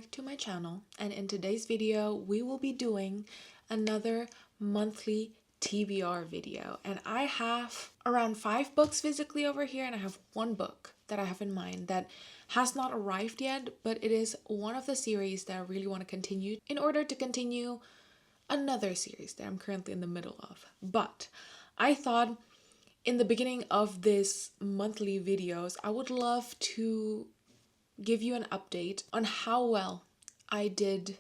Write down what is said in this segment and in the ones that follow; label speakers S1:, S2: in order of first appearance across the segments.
S1: back to my channel, and in today's video we will be doing another monthly TBR video. And I have around 5 books physically over here, and I have one book that I have in mind that has not arrived yet, but it is one of the series that I really want to continue in order to continue another series that I'm currently in the middle of. But I thought in the beginning of this monthly videos, I would love to give you an update on how well I did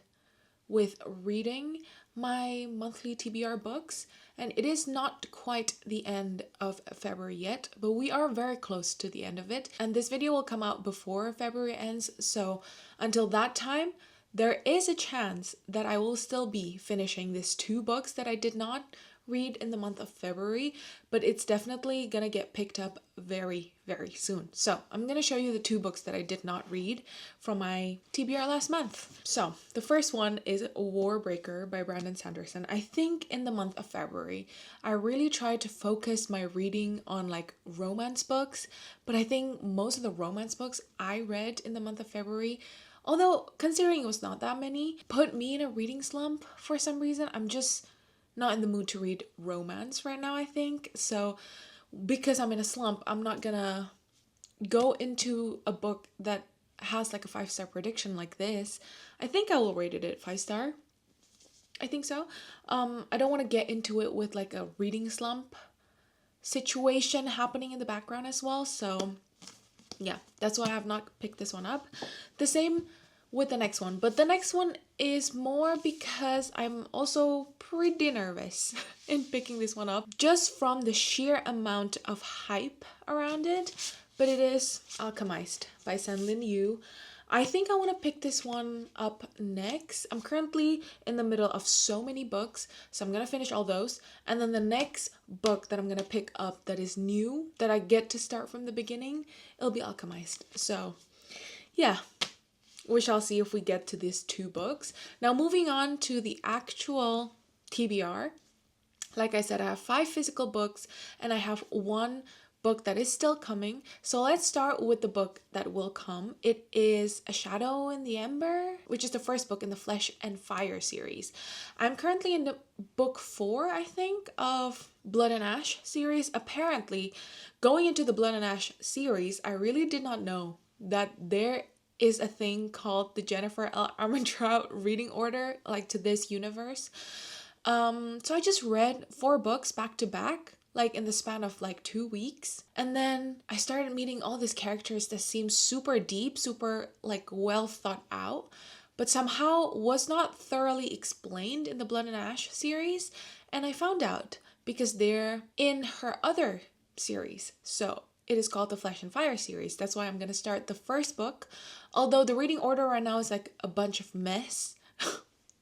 S1: with reading my monthly TBR books. And it is not quite the end of February yet, but we are very close to the end of it. And this video will come out before February ends, so until that time, there is a chance that I will still be finishing these 2 books that I did not read in the month of February, but it's definitely gonna get picked up very, very soon. So I'm gonna show you the 2 books that I did not read from my TBR last month. So the first one is Warbreaker by Brandon Sanderson. I think in the month of February, I really tried to focus my reading on like romance books, but I think most of the romance books I read in the month of February, although considering it was not that many, put me in a reading slump for some reason. I'm just not in the mood to read romance right now, I think. So because I'm in a slump, I'm not gonna go into a book that has like a 5-star prediction like this. I think I will rate it at 5-star. I think so. I don't want to get into it with like a reading slump situation happening in the background as well. So yeah, that's why I have not picked this one up. The same with the next one, but the next one is more because I'm also pretty nervous in picking this one up just from the sheer amount of hype around it. But it is Alchemized by Senlin Yu. I think I want to pick this one up next. I'm currently in the middle of so many books, so I'm gonna finish all those, and then the next book that I'm gonna pick up that is new, that I get to start from the beginning, it'll be Alchemized. So yeah, we shall see if we get to these 2 books. Now moving on to the actual TBR. Like I said, I have 5 physical books and I have 1 book that is still coming. So let's start with the book that will come. It is A Shadow in the Ember, which is the first book in the Flesh and Fire series. I'm currently in the book 4, I think, of Blood and Ash series. Apparently, going into the Blood and Ash series, I really did not know that there is a thing called the Jennifer L. Armentrout reading order, like to this universe. So I just read 4 books back to back, like in the span of like 2 weeks. And then I started meeting all these characters that seem super deep, super like well thought out, but somehow was not thoroughly explained in the Blood and Ash series. And I found out because they're in her other series. So it is called the Flesh and Fire series. That's why I'm going to start the first book. Although the reading order right now is like a bunch of mess.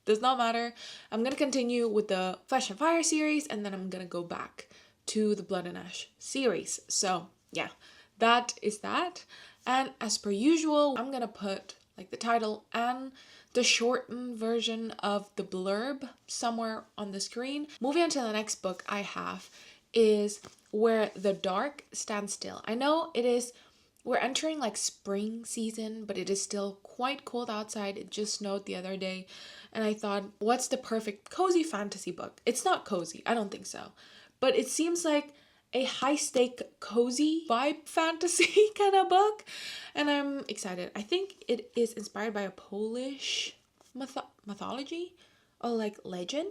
S1: Does not matter. I'm going to continue with the Flesh and Fire series, and then I'm going to go back to the Blood and Ash series. So yeah, that is that. And as per usual, I'm going to put like the title and the shortened version of the blurb somewhere on the screen. Moving on to the next book I have is Where the Dark Stands Still. I know we're entering like spring season, but it is still quite cold outside. It just snowed the other day, and I thought, what's the perfect cozy fantasy book? It's not cozy, I don't think so, but it seems like a high-stake cozy vibe fantasy kind of book, and I'm excited. I think it is inspired by a Polish mythology or like legend,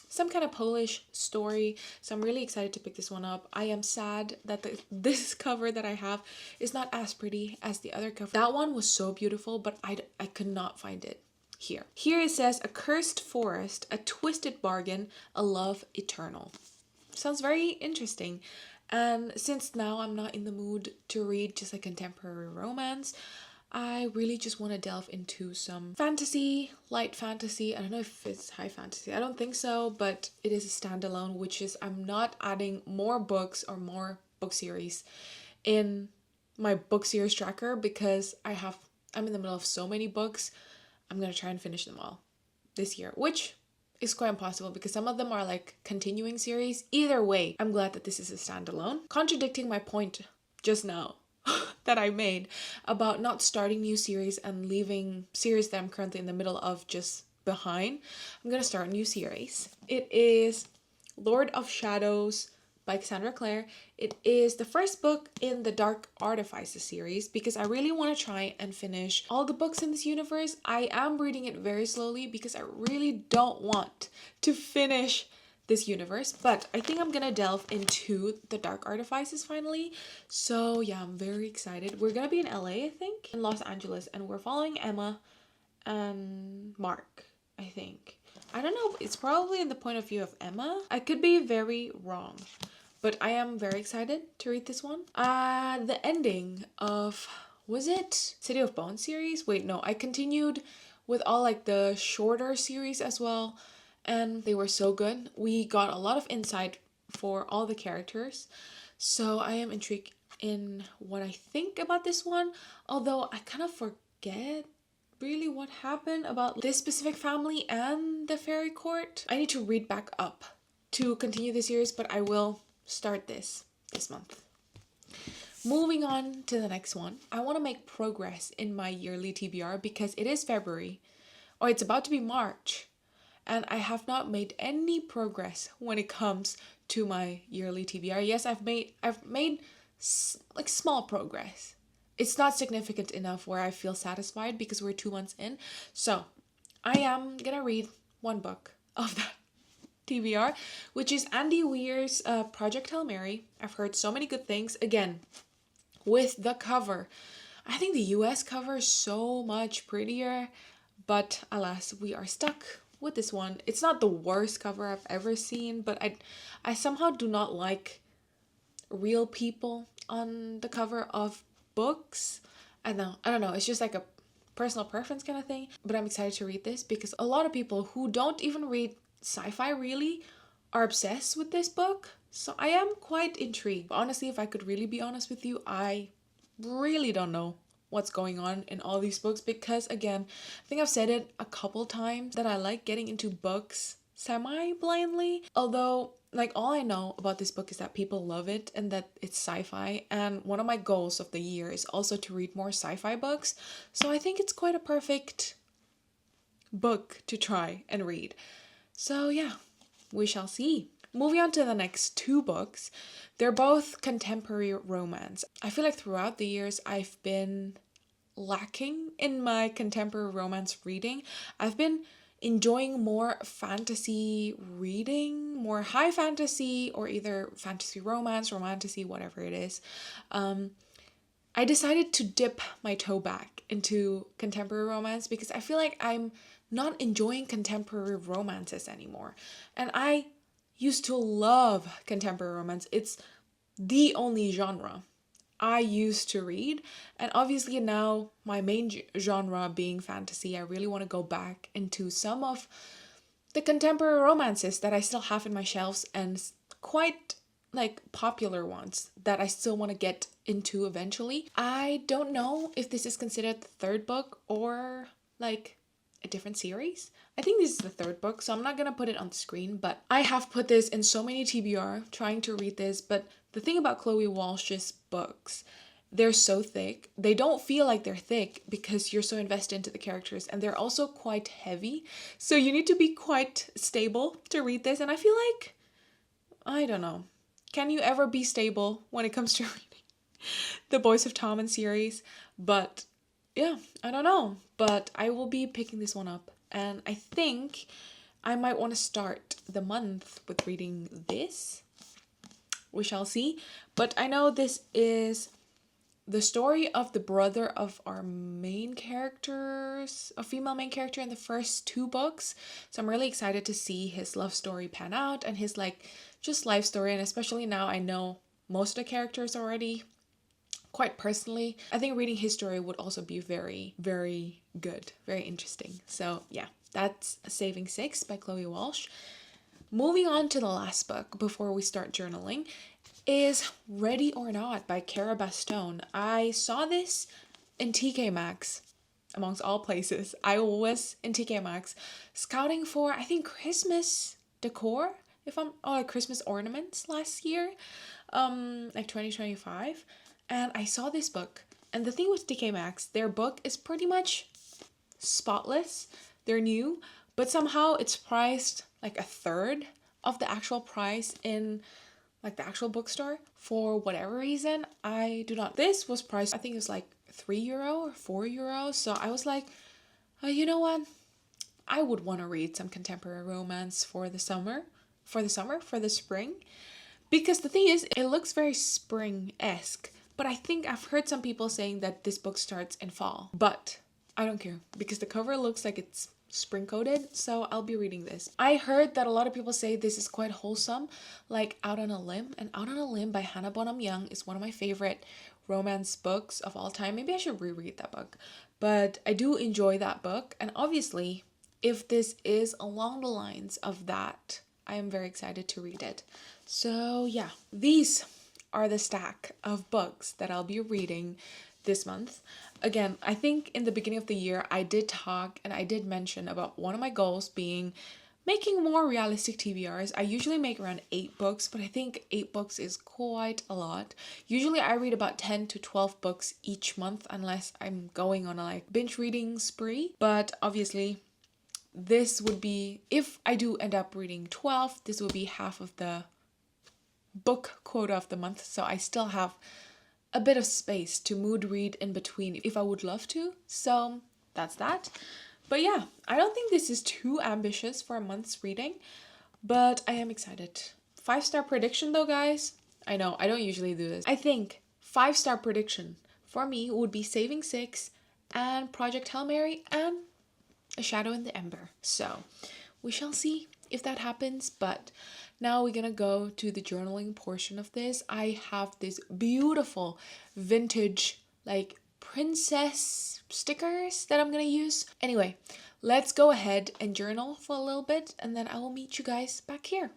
S1: some kind of Polish story. So I'm really excited to pick this one up. I am sad that this cover that I have is not as pretty as the other cover. That one was so beautiful, but I could not find it here. Here it says, A Cursed Forest, a Twisted Bargain, a Love Eternal. Sounds very interesting. And since now I'm not in the mood to read just a contemporary romance, I really just want to delve into some fantasy, light fantasy. I don't know if it's high fantasy. I don't think so, but it is a standalone, which is I'm not adding more books or more book series in my book series tracker because I'm in the middle of so many books. I'm going to try and finish them all this year, which is quite impossible because some of them are like continuing series. Either way, I'm glad that this is a standalone. Contradicting my point just now that I made about not starting new series and leaving series that I'm currently in the middle of just behind. I'm gonna start a new series. It is Lord of Shadows by Cassandra Clare. It is the first book in the Dark Artifices series because I really want to try and finish all the books in this universe. I am reading it very slowly because I really don't want to finish this universe, but I think I'm gonna delve into the Dark Artifices finally. So yeah, I'm very excited. We're gonna be in LA, I think, in Los Angeles, and we're following Emma and Mark, I think. I don't know, it's probably in the point of view of Emma. I could be very wrong, but I am very excited to read this one. The ending of, was it City of Bones series? Wait, no, I continued with all like the shorter series as well, and they were so good. We got a lot of insight for all the characters, so I am intrigued in what I think about this one, although I kind of forget really what happened about this specific family and the fairy court. I need to read back up to continue the series, but I will start this month. Moving on to the next one. I want to make progress in my yearly TBR because it is February, or it's about to be March, and I have not made any progress when it comes to my yearly TBR. Yes, I've made like small progress. It's not significant enough where I feel satisfied because we're 2 months in. So I am gonna read one book of that TBR, which is Andy Weir's Project Hail Mary. I've heard so many good things. Again, with the cover. I think the US cover is so much prettier, but alas, we are stuck with this one. It's not the worst cover I've ever seen, but I somehow do not like real people on the cover of books. I don't know, it's just like a personal preference kind of thing, but I'm excited to read this because a lot of people who don't even read sci-fi really are obsessed with this book. So I am quite intrigued. Honestly, if I could really be honest with you, I really don't know what's going on in all these books because, again, I think I've said it a couple times that I like getting into books semi-blindly. Although, like, all I know about this book is that people love it and that it's sci-fi, and one of my goals of the year is also to read more sci-fi books. So I think it's quite a perfect book to try and read. So yeah, we shall see. Moving on to the next 2 books. They're both contemporary romance. I feel like throughout the years I've been lacking in my contemporary romance reading. I've been enjoying more fantasy reading, more high fantasy, or either fantasy romance, romantasy, whatever it is. I decided to dip my toe back into contemporary romance because I feel like I'm not enjoying contemporary romances anymore. And I used to love contemporary romance. It's the only genre I used to read. And obviously now my main genre being fantasy, I really want to go back into some of the contemporary romances that I still have in my shelves and quite like popular ones that I still want to get into eventually. I don't know if this is considered the 3rd book or like a different series. I think this is the 3rd book, so I'm not gonna put it on the screen, but I have put this in so many TBR trying to read this. But the thing about Chloe Walsh's books, they're so thick. They don't feel like they're thick because you're so invested into the characters, and they're also quite heavy. So you need to be quite stable to read this, and I feel like, I don't know, can you ever be stable when it comes to reading the Boys of Tommen series? But yeah, I don't know, but I will be picking this one up, and I think I might want to start the month with reading this. We shall see. But I know this is the story of the brother of our main characters, a female main character in the first 2 books. So I'm really excited to see his love story pan out and his like just life story, and especially now I know most of the characters already quite personally. I think reading his story would also be very, very good, very interesting. So yeah, that's Saving Six by Chloe Walsh. Moving on to the last book before we start journaling is Ready or Not by Cara Bastone. I saw this in TK Maxx, amongst all places. I was in TK Maxx scouting for, I think, Christmas decor, like Christmas ornaments last year, like 2025. And I saw this book And the thing with TK Maxx, their book is pretty much spotless. They're new, but somehow it's priced like a third of the actual price in like the actual bookstore for whatever reason. I do not. This was priced, I think it was like €3 or €4. So I was like, you know what? I would want to read some contemporary romance for the spring. Because the thing is, it looks very spring-esque. But I think I've heard some people saying that this book starts in fall. But I don't care because the cover looks like it's spring coated, so I'll be reading this. I heard that a lot of people say this is quite wholesome, like Out on a Limb. And Out on a Limb by Hannah Bonham Young is one of my favorite romance books of all time. Maybe I should reread that book. But I do enjoy that book. And obviously, if this is along the lines of that, I am very excited to read it. So yeah, these are the stack of books that I'll be reading this month. Again, I think in the beginning of the year, I did talk and I did mention about one of my goals being making more realistic TBRs. I usually make around 8 books, but I think 8 books is quite a lot. Usually I read about 10 to 12 books each month unless I'm going on a like binge reading spree. But obviously this would be, if I do end up reading 12, this will be half of the book quota of the month. So I still have a bit of space to mood read in between if I would love to. So that's that. But yeah, I don't think this is too ambitious for a month's reading, but I am excited. 5-star prediction though, guys. I know, I don't usually do this. I think 5-star prediction for me would be Saving Six and Project Hail Mary and A Shadow in the Ember. So we shall see if that happens, but now we're gonna go to the journaling portion of this. I have this beautiful vintage like princess stickers that I'm gonna use. Anyway, let's go ahead and journal for a little bit and then I will meet you guys back here.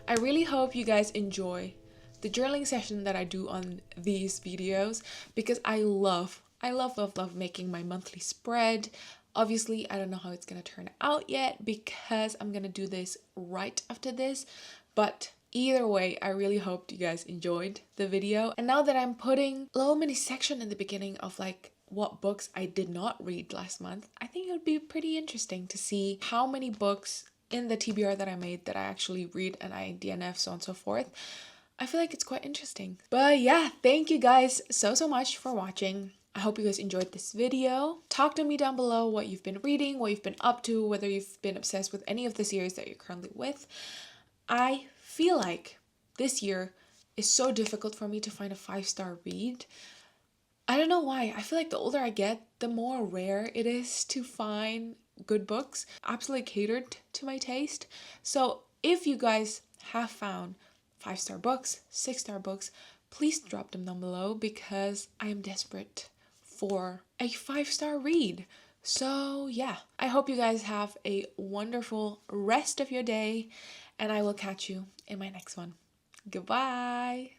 S1: I really hope you guys enjoy the journaling session that I do on these videos because I love making my monthly spread. Obviously, I don't know how it's gonna turn out yet because I'm gonna do this right after this, but either way, I really hope you guys enjoyed the video. And now that I'm putting a little mini section in the beginning of like what books I did not read last month, I think it would be pretty interesting to see how many books in the TBR that I made that I actually read and I DNF, so on and so forth. I feel like it's quite interesting. But yeah, thank you guys so much for watching. I hope you guys enjoyed this video. Talk to me down below what you've been reading, what you've been up to, whether you've been obsessed with any of the series that you're currently with. I feel like this year is so difficult for me to find a 5-star read. I don't know why. I feel like the older I get, the more rare it is to find good books, absolutely catered to my taste. So if you guys have found 5-star books, 6-star books, please drop them down below because I am desperate for a 5-star read. So yeah, I hope you guys have a wonderful rest of your day, and I will catch you in my next one. Goodbye.